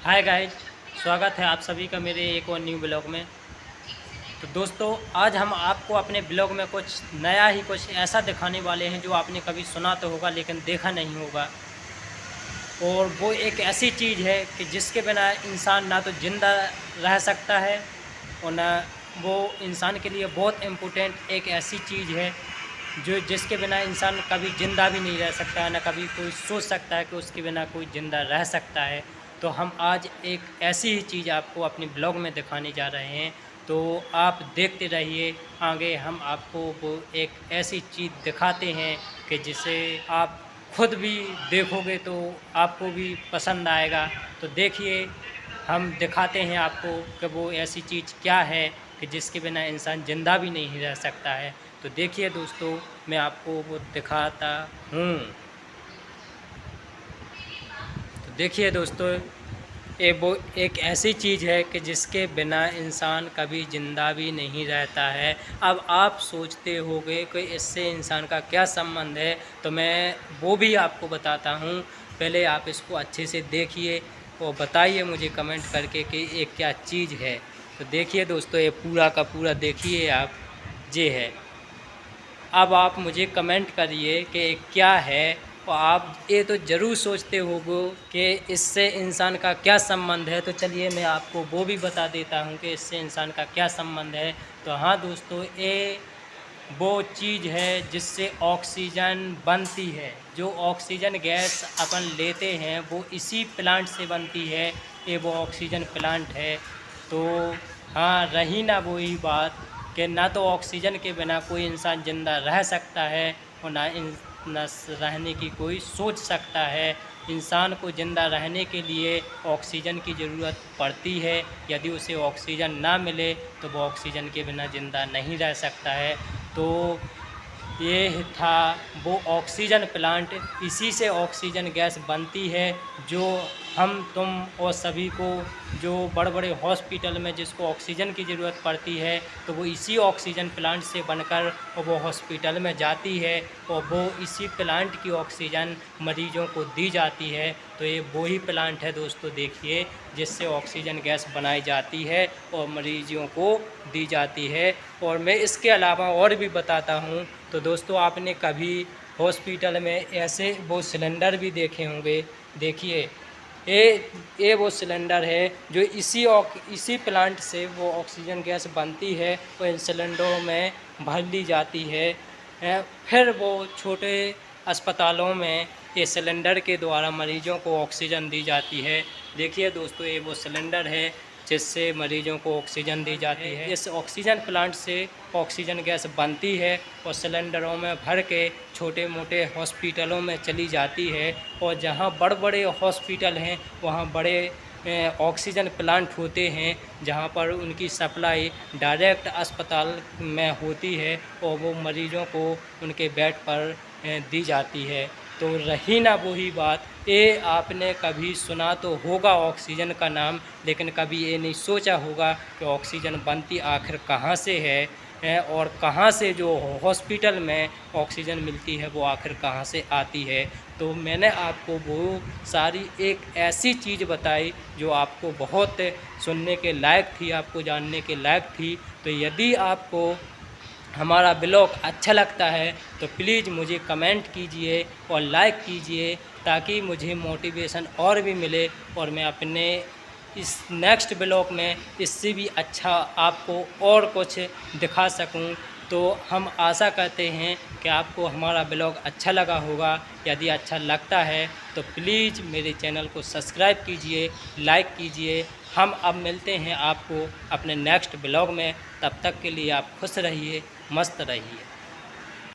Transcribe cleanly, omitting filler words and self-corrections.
Hi guys, स्वागत है आप सभी का मेरे एक और न्यू ब्लॉग में। तो दोस्तों, आज हम आपको अपने ब्लॉग में कुछ नया ही कुछ ऐसा दिखाने वाले हैं जो आपने कभी सुना तो होगा लेकिन देखा नहीं होगा। और वो एक ऐसी चीज़ है कि जिसके बिना इंसान ना तो ज़िंदा रह सकता है और ना वो इंसान के लिए बहुत इम्पोर्टेंट एक ऐसी चीज़ है जो जिसके बिना इंसान कभी ज़िंदा भी नहीं रह सकता है, ना कभी कोई सोच सकता है कि उसके बिना कोई ज़िंदा रह सकता है। तो हम आज एक ऐसी ही चीज़ आपको अपने ब्लॉग में दिखाने जा रहे हैं, तो आप देखते रहिए। आगे हम आपको वो एक ऐसी चीज़ दिखाते हैं कि जिसे आप खुद भी देखोगे तो आपको भी पसंद आएगा। तो देखिए, हम दिखाते हैं आपको कि वो ऐसी चीज़ क्या है कि जिसके बिना इंसान ज़िंदा भी नहीं रह सकता है। तो देखिए दोस्तों, मैं आपको वो दिखाता हूँ। तो देखिए दोस्तों, ये वो एक ऐसी चीज़ है कि जिसके बिना इंसान कभी ज़िंदा भी नहीं रहता है। अब आप सोचते होंगे कि इससे इंसान का क्या संबंध है, तो मैं वो भी आपको बताता हूँ। पहले आप इसको अच्छे से देखिए और बताइए मुझे कमेंट करके कि ये क्या चीज़ है। तो देखिए दोस्तों, ये पूरा का पूरा देखिए आप, ये है। अब आप मुझे कमेंट करिए कि ये क्या है, और आप ये तो ज़रूर सोचते होंगे कि इससे इंसान का क्या संबंध है। तो चलिए मैं आपको वो भी बता देता हूँ कि इससे इंसान का क्या संबंध है। तो हाँ दोस्तों, ये वो चीज़ है जिससे ऑक्सीजन बनती है। जो ऑक्सीजन गैस अपन लेते हैं वो इसी प्लांट से बनती है। ये वो ऑक्सीजन प्लांट है। तो हाँ, रही ना वही बात कि ना तो ऑक्सीजन के बिना कोई इंसान ज़िंदा रह सकता है और ना रहने की कोई सोच सकता है। इंसान को ज़िंदा रहने के लिए ऑक्सीजन की ज़रूरत पड़ती है। यदि उसे ऑक्सीजन ना मिले तो वो ऑक्सीजन के बिना ज़िंदा नहीं रह सकता है। तो ये था वो ऑक्सीजन प्लांट। इसी से ऑक्सीजन गैस बनती है, जो हम तुम और सभी को, जो बड़े बड़े हॉस्पिटल में जिसको ऑक्सीजन की ज़रूरत पड़ती है, तो वो इसी ऑक्सीजन प्लांट से बनकर और वो हॉस्पिटल में जाती है और वो इसी प्लांट की ऑक्सीजन मरीजों को दी जाती है। तो ये वो ही प्लांट है दोस्तों, देखिए, जिससे ऑक्सीजन गैस बनाई जाती है और मरीजों को दी जाती है। और मैं इसके अलावा और भी बताता हूँ। तो दोस्तों, आपने कभी हॉस्पिटल में ऐसे वो सिलेंडर भी देखे होंगे। देखिए, ये वो सिलेंडर है जो इसी प्लांट से वो ऑक्सीजन गैस बनती है और इन सिलेंडरों में भर ली जाती है। फिर वो छोटे अस्पतालों में ये सिलेंडर के द्वारा मरीजों को ऑक्सीजन दी जाती है। देखिए दोस्तों, ये वो सिलेंडर है जिससे मरीजों को ऑक्सीजन दी जाती है। इस ऑक्सीजन प्लांट से ऑक्सीजन गैस बनती है और सिलेंडरों में भर के छोटे मोटे हॉस्पिटलों में चली जाती है। और जहाँ बड़े बड़े हॉस्पिटल हैं वहाँ बड़े ऑक्सीजन प्लांट होते हैं, जहाँ पर उनकी सप्लाई डायरेक्ट अस्पताल में होती है और वो मरीजों को उनके बेड पर दी जाती है। तो रही ना वही बात, ये आपने कभी सुना तो होगा ऑक्सीजन का नाम, लेकिन कभी ये नहीं सोचा होगा कि ऑक्सीजन बनती आखिर कहाँ से है और कहाँ से जो हॉस्पिटल में ऑक्सीजन मिलती है वो आखिर कहाँ से आती है। तो मैंने आपको वो सारी एक ऐसी चीज़ बताई जो आपको बहुत सुनने के लायक थी, आपको जानने के लायक थी। तो यदि आपको हमारा ब्लॉग अच्छा लगता है तो प्लीज़ मुझे कमेंट कीजिए और लाइक कीजिए, ताकि मुझे मोटिवेशन और भी मिले और मैं अपने इस नेक्स्ट ब्लॉग में इससे भी अच्छा आपको और कुछ दिखा सकूं। तो हम आशा करते हैं कि आपको हमारा ब्लॉग अच्छा लगा होगा। यदि अच्छा लगता है तो प्लीज़ मेरे चैनल को सब्सक्राइब कीजिए, लाइक कीजिए। हम अब मिलते हैं आपको अपने नेक्स्ट ब्लॉग में। तब तक के लिए आप खुश रहिए, मस्त रहिए।